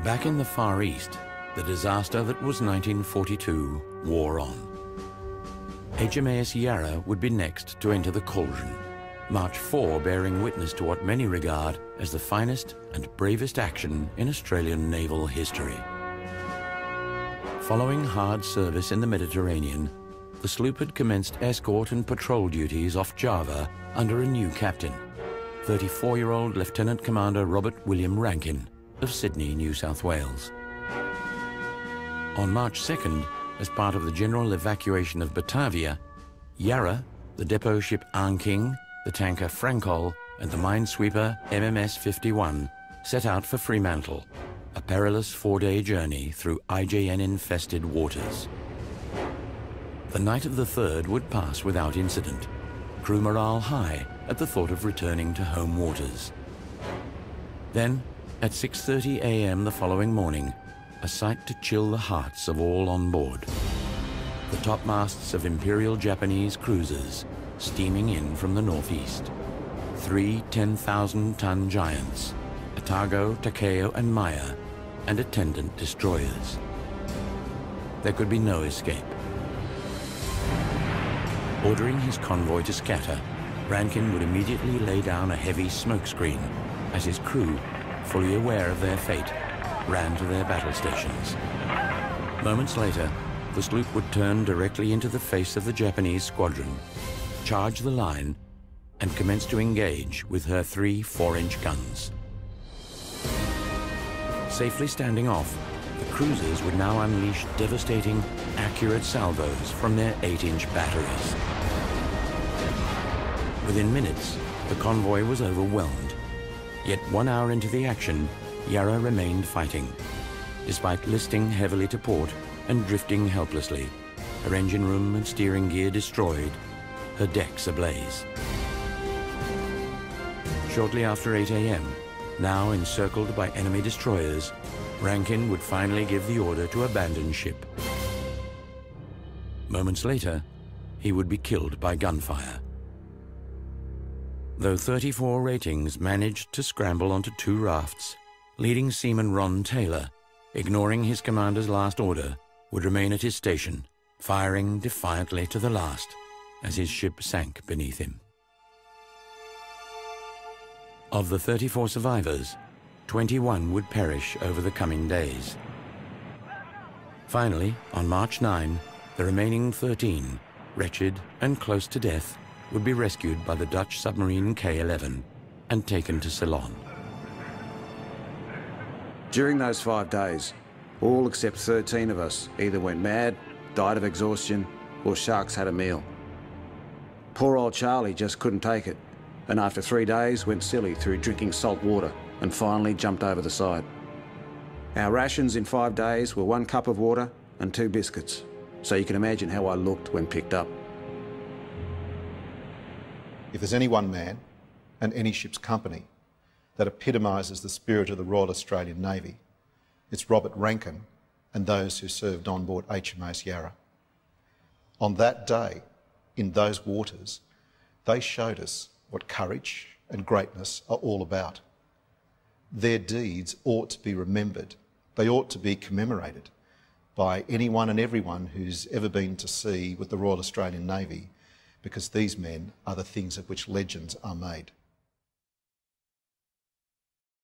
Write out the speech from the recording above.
Back in the Far East, the disaster that was 1942 wore on. HMAS Yarra would be next to enter the cauldron, March 4 bearing witness to what many regard as the finest and bravest action in Australian naval history. Following hard service in the Mediterranean, the sloop had commenced escort and patrol duties off Java under a new captain, 34-year-old Lieutenant Commander Robert William Rankin of Sydney, New South Wales. On March 2nd, as part of the general evacuation of Batavia, Yarra, the depot ship Anking, the tanker Fremantle, and the minesweeper MMS 51 set out for Fremantle, a perilous 4-day journey through IJN-infested waters. The night of the 3rd would pass without incident, crew morale high at the thought of returning to home waters. Then, at 6:30 a.m. the following morning, a sight to chill the hearts of all on board. The topmasts of Imperial Japanese cruisers steaming in from the northeast. 3 10,000-ton giants, Otago, Takeo and Maya, and attendant destroyers. There could be no escape. Ordering his convoy to scatter, Rankin would immediately lay down a heavy smokescreen as his crew, fully aware of their fate, ran to their battle stations. Moments later, the sloop would turn directly into the face of the Japanese squadron, charge the line, and commence to engage with her 3 4-inch guns. Safely standing off, the cruisers would now unleash devastating, accurate salvos from their 8-inch batteries. Within minutes, the convoy was overwhelmed. Yet 1 hour into the action, Yarra remained fighting. Despite listing heavily to port and drifting helplessly, her engine room and steering gear destroyed, her decks ablaze. Shortly after 8 a.m., now encircled by enemy destroyers, Rankin would finally give the order to abandon ship. Moments later, he would be killed by gunfire. Though 34 ratings managed to scramble onto 2 rafts, leading seaman Ron Taylor, ignoring his commander's last order, would remain at his station, firing defiantly to the last as his ship sank beneath him. Of the 34 survivors, 21 would perish over the coming days. Finally, on March 9, the remaining 13, wretched and close to death, would be rescued by the Dutch submarine K-11 and taken to Ceylon. During those 5 days, all except 13 of us either went mad, died of exhaustion, or sharks had a meal. Poor old Charlie just couldn't take it, and after 3 days went silly through drinking salt water and finally jumped over the side. Our rations in 5 days were 1 cup of water and 2 biscuits, so you can imagine how I looked when picked up. If there's any one man and any ship's company that epitomises the spirit of the Royal Australian Navy, it's Robert Rankin and those who served on board HMAS Yarra. On that day, in those waters, they showed us what courage and greatness are all about. Their deeds ought to be remembered. They ought to be commemorated by anyone and everyone who's ever been to sea with the Royal Australian Navy, because these men are the things of which legends are made.